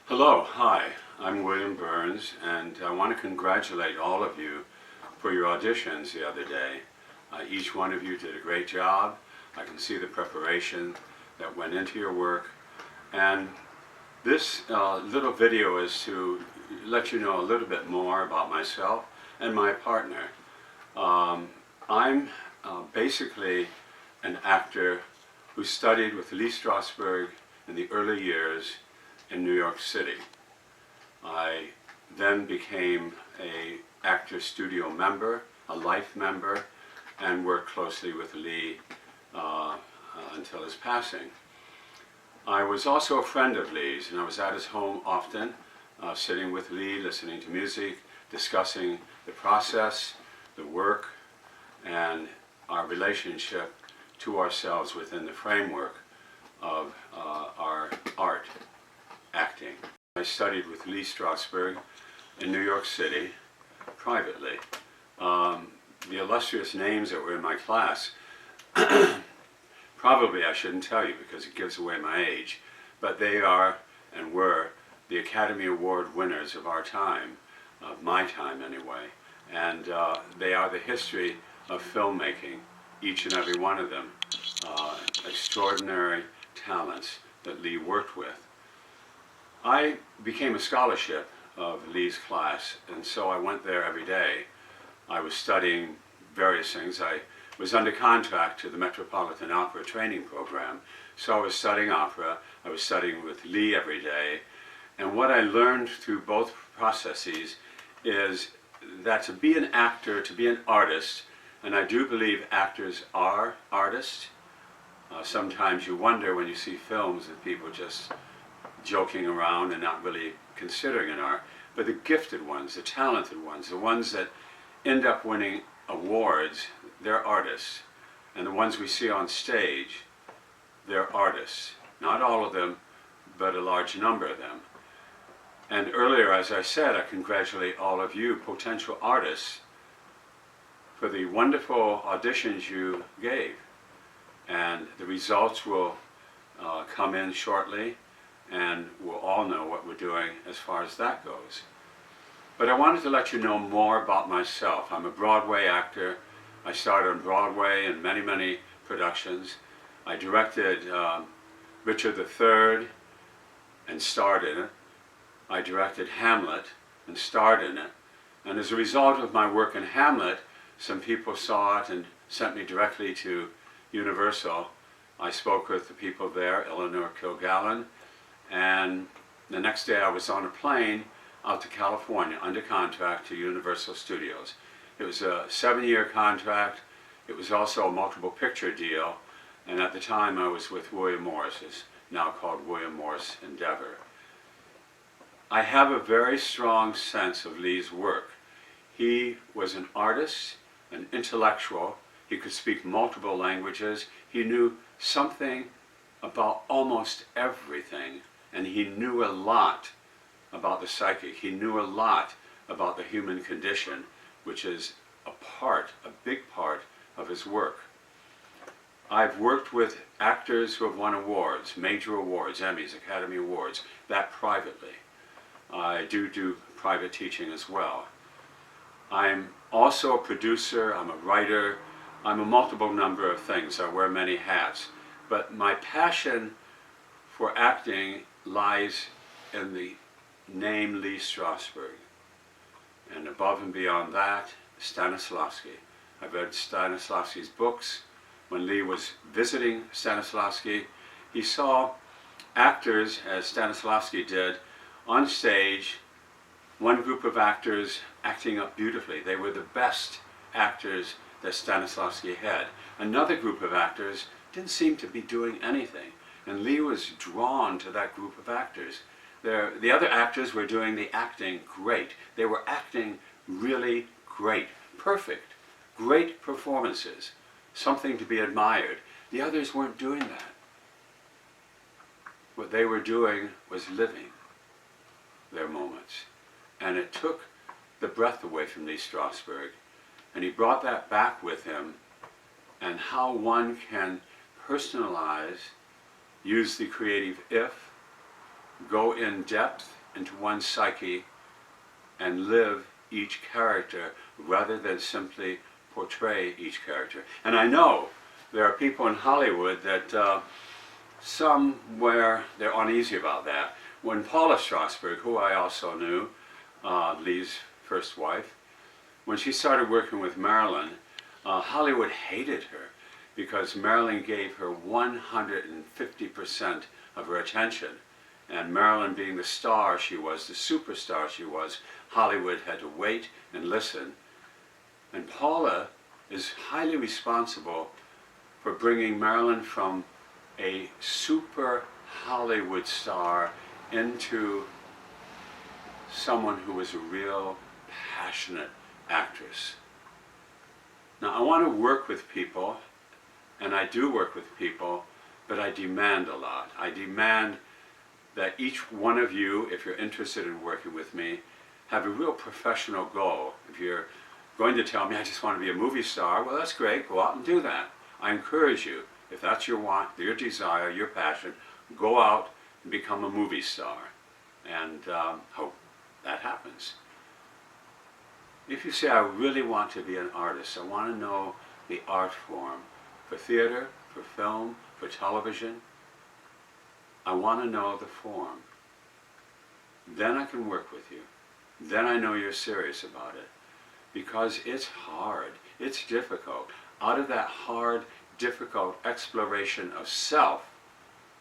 Hello, hi, I'm William Burns, and I want to congratulate all of you for your auditions the other day. Each one of you did a great job. I can see the preparation that went into your work, and this little video is to let you know a little bit more about myself and my partner. I'm basically an actor who studied with Lee Strasberg in the early years in New York City. I then became an actor studio member, a life member, and worked closely with Lee until his passing. I was also a friend of Lee's, and I was at his home often, sitting with Lee, listening to music, discussing the process, the work, and our relationship to ourselves within the framework of our art. Acting. I studied with Lee Strasberg in New York City privately. The illustrious names that were in my class, probably I shouldn't tell you because it gives away my age, but they are and were the Academy Award winners of our time, of my time anyway, and they are the history of filmmaking, each and every one of them. Extraordinary talents that Lee worked with. I became a scholarship of Lee's class, and so I went there every day. I was studying various things. I was under contract to the Metropolitan Opera training program, so I was studying opera. I was studying with Lee every day, and what I learned through both processes is that to be an actor, to be an artist, and I do believe actors are artists. Sometimes you wonder when you see films of people just joking around and not really considering an art, but the gifted ones, the talented ones, the ones that end up winning awards, they're artists. And the ones we see on stage, they're artists. Not all of them, but a large number of them. And earlier, as I said, I congratulate all of you potential artists for the wonderful auditions you gave. And the results will come in shortly, and we'll all know what we're doing as far as that goes. But I wanted to let you know more about myself. I'm a Broadway actor. I started on Broadway in many, many productions. I directed Richard III and starred in it. I directed Hamlet and starred in it. And as a result of my work in Hamlet, some people saw it and sent me directly to Universal. I spoke with the people there, Eleanor Kilgallen, and the next day I was on a plane out to California under contract to Universal Studios. It was a 7-year contract. It was also a multiple picture deal, and at the time I was with William Morris, it's now called William Morris Endeavor. I have a very strong sense of Lee's work. He was an artist, an intellectual. He could speak multiple languages. He knew something about almost everything. And he knew a lot about the psychic. He knew a lot about the human condition, which is a big part of his work. I've worked with actors who have won awards, major awards, Emmys, Academy Awards, that privately. I do private teaching as well. I'm also a producer, I'm a writer, I'm a multiple number of things. I wear many hats. But my passion for acting lies in the name Lee Strasberg. And above and beyond that, Stanislavski. I've read Stanislavski's books. When Lee was visiting Stanislavski, he saw actors, as Stanislavski did, on stage, one group of actors acting up beautifully. They were the best actors that Stanislavski had. Another group of actors didn't seem to be doing anything. And Lee was drawn to that group of actors. The other actors were doing the acting great. They were acting really great, perfect, great performances, something to be admired. The others weren't doing that. What they were doing was living their moments. And it took the breath away from Lee Strasberg. And he brought that back with him, and how one can personalize, use the creative if, go in depth into one's psyche and live each character rather than simply portray each character. And I know there are people in Hollywood that somewhere they're uneasy about that. When Paula Strasberg, who I also knew, Lee's first wife, when she started working with Marilyn, Hollywood hated her because Marilyn gave her 150% of her attention. And Marilyn, being the star she was, the superstar she was, Hollywood had to wait and listen. And Paula is highly responsible for bringing Marilyn from a super Hollywood star into someone who was a real passionate actress. Now, I want to work with people, and I do work with people, but I demand a lot. I demand that each one of you, if you're interested in working with me, have a real professional goal. If you're going to tell me, I just want to be a movie star, well, that's great, go out and do that. I encourage you, if that's your want, your desire, your passion, go out and become a movie star, and hope that happens. If you say, I really want to be an artist, I want to know the art form, for theater, for film, for television, I want to know the form. Then I can work with you. Then I know you're serious about it. Because it's hard, it's difficult. Out of that hard, difficult exploration of self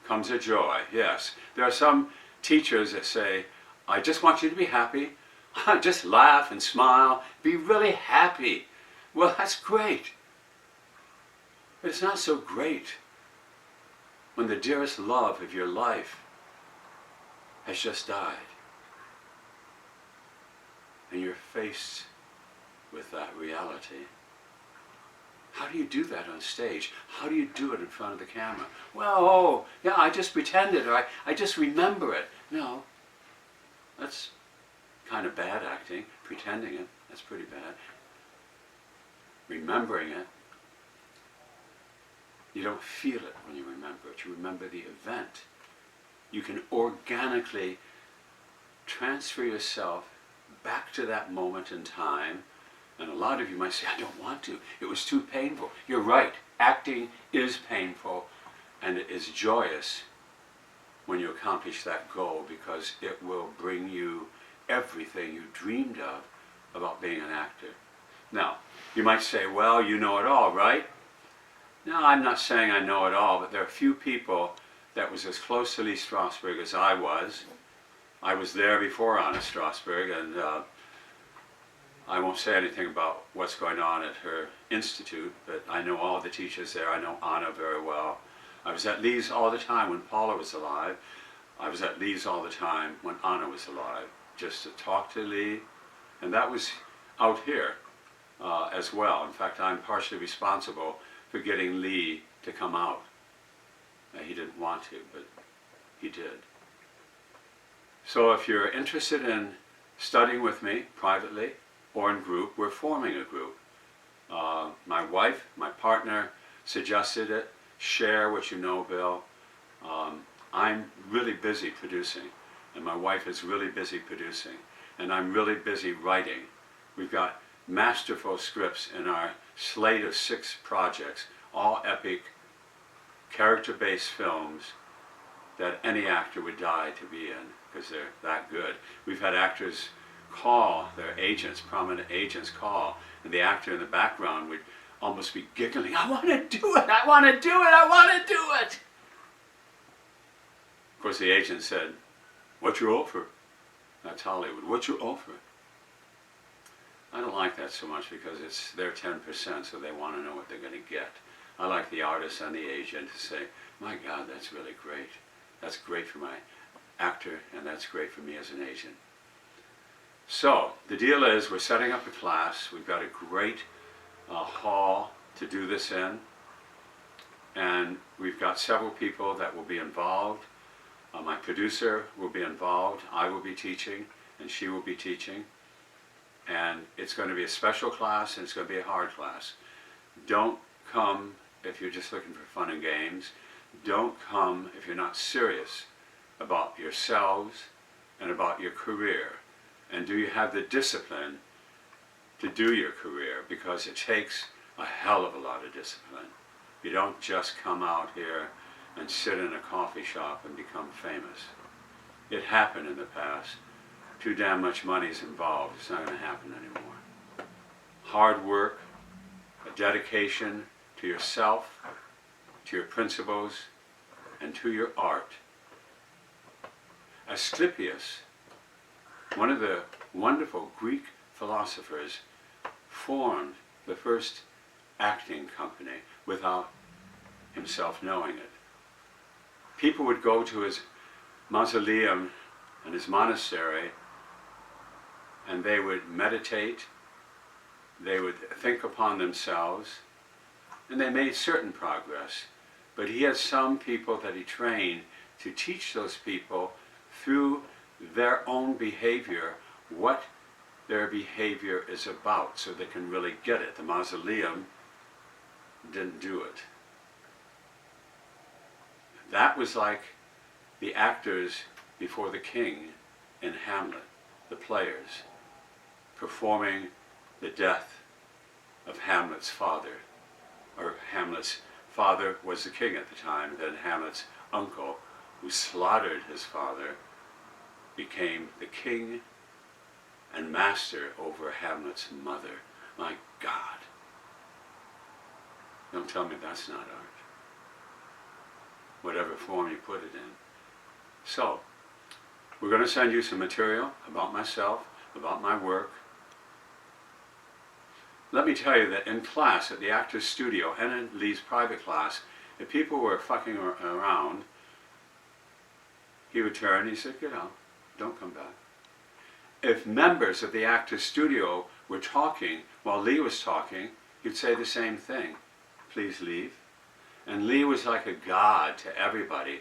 comes a joy, yes. There are some teachers that say, I just want you to be happy. Just laugh and smile. Be really happy. Well, that's great. But it's not so great when the dearest love of your life has just died. And you're faced with that reality. How do you do that on stage? How do you do it in front of the camera? Well, oh, yeah, I just pretended, or I just remember it. No, that's kind of bad acting. Pretending it, that's pretty bad. Remembering it, you don't feel it when you remember it. You remember the event. You can organically transfer yourself back to that moment in time. And a lot of you might say, I don't want to. It was too painful. You're right. Acting is painful, and it is joyous when you accomplish that goal, because it will bring you everything you dreamed of about being an actor. Now, you might say, well, you know it all, right? No, I'm not saying I know it all, but there are few people that was as close to Lee Strasberg as I was. I was there before Anna Strasberg, and I won't say anything about what's going on at her institute, but I know all the teachers there. I know Anna very well. I was at Lee's all the time when Paula was alive. I was at Lee's all the time when Anna was alive, just to talk to Lee. And that was out here as well. In fact, I'm partially responsible for getting Lee to come out. He didn't want to, but he did. So if you're interested in studying with me privately or in group, we're forming a group. My wife, my partner, suggested it. Share what you know, Bill. I'm really busy producing, and my wife is really busy producing, and I'm really busy writing. We've got masterful scripts in our slate of 6 projects, all epic, character-based films that any actor would die to be in, because they're that good. We've had actors call, their agents, prominent agents call, and the actor in the background would almost be giggling, I want to do it, I want to do it, I want to do it! Of course, the agent said, what's your offer? That's Hollywood. What's your offer? I don't like that so much because it's their 10%, so they want to know what they're going to get. I like the artist and the agent to say, my God, that's really great. That's great for my actor, and that's great for me as an agent. So, the deal is we're setting up a class. We've got a great hall to do this in, and we've got several people that will be involved. My producer will be involved. I will be teaching, and she will be teaching. And it's going to be a special class, and it's going to be a hard class. Don't come if you're just looking for fun and games. Don't come if you're not serious about yourselves and about your career? And do you have the discipline to do your career? Because it takes a hell of a lot of discipline. You don't just come out here and sit in a coffee shop and become famous. It happened in the past. Too damn much money is involved. It's not going to happen anymore. Hard work, a dedication to yourself, to your principles, and to your art. Asclepius, one of the wonderful Greek philosophers, formed the first acting company without himself knowing it. People would go to his mausoleum and his monastery, and they would meditate, they would think upon themselves, and they made certain progress. But he had some people that he trained to teach those people through their own behavior what their behavior is about, so they can really get it. The mausoleum didn't do it. That was like the actors before the king in Hamlet, the players, performing the death of Hamlet's father. Or Hamlet's father was the king at the time, then Hamlet's uncle, who slaughtered his father, became the king and master over Hamlet's mother. My God. Don't tell me that's not art. Whatever form you put it in. So, we're going to send you some material about myself, about my work. Let me tell you that in class, at the Actors Studio, and in Lee's private class, if people were fucking around, he would turn, he said, get out, don't come back. If members of the Actors Studio were talking while Lee was talking, he'd say the same thing. Please leave. And Lee was like a god to everybody.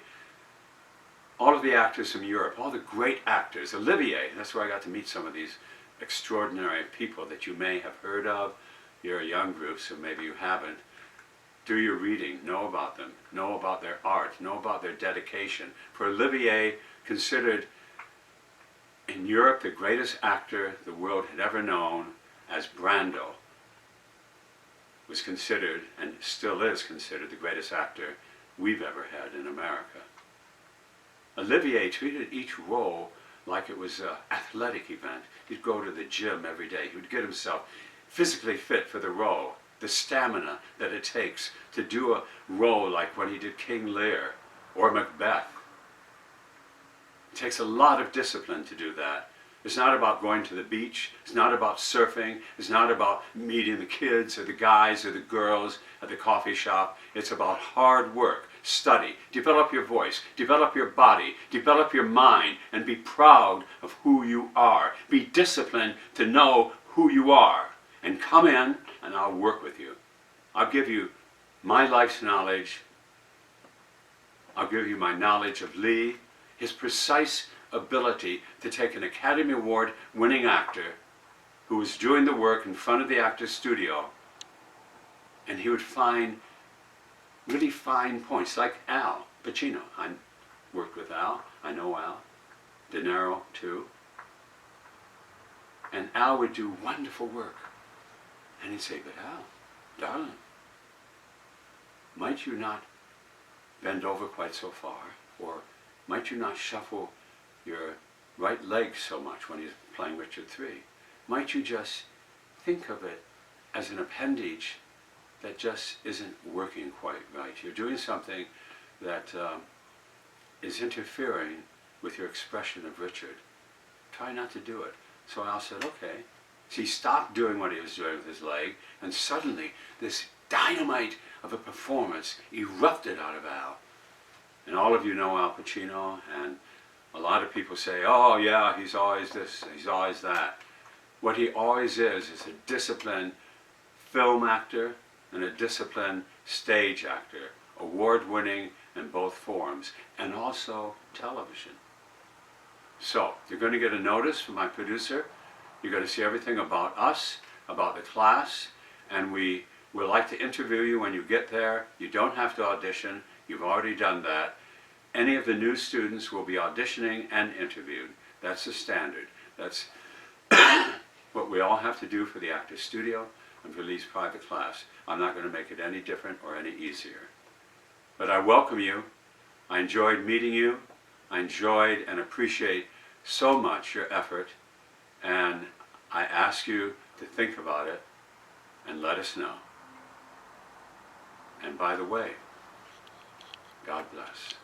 All of the actors from Europe, all the great actors, Olivier, that's where I got to meet some of these extraordinary people that you may have heard of. You're a young group, so maybe you haven't. Do your reading, know about them, know about their art, know about their dedication. For Olivier, considered in Europe the greatest actor the world had ever known, as Brando, was considered, and still is considered, the greatest actor we've ever had in America. Olivier treated each role like it was an athletic event. He'd go to the gym every day. He would get himself physically fit for the role, the stamina that it takes to do a role like when he did King Lear or Macbeth. It takes a lot of discipline to do that. It's not about going to the beach. It's not about surfing. It's not about meeting the kids or the guys or the girls at the coffee shop. It's about hard work, study, develop your voice, develop your body, develop your mind, and be proud of who you are. Be disciplined to know who you are. And come in and I'll work with you. I'll give you my life's knowledge. I'll give you my knowledge of Lee, his precise ability to take an Academy Award winning actor who was doing the work in front of the Actors Studio, and he would find really fine points, like Al Pacino. I worked with Al, I know Al, De Niro too, and Al would do wonderful work, and he'd say, but Al, darling, might you not bend over quite so far, or might you not shuffle your right leg so much when he's playing Richard III? Might you just think of it as an appendage that just isn't working quite right? You're doing something that is interfering with your expression of Richard. Try not to do it. So Al said, okay. So he stopped doing what he was doing with his leg, and suddenly this dynamite of a performance erupted out of Al. And all of you know Al Pacino, and a lot of people say, oh yeah, he's always this, he's always that. What he always is a disciplined film actor and a disciplined stage actor, award-winning in both forms, and also television. So, you're going to get a notice from my producer. You're going to see everything about us, about the class, and we would like to interview you when you get there. You don't have to audition. You've already done that. any of the new students will be auditioning and interviewed. That's the standard. That's what we all have to do for the Actors Studio and for Lee's private class. I'm not going to make it any different or any easier. But I welcome you. I enjoyed meeting you. I enjoyed and appreciate so much your effort, and I ask you to think about it and let us know. And by the way, God bless.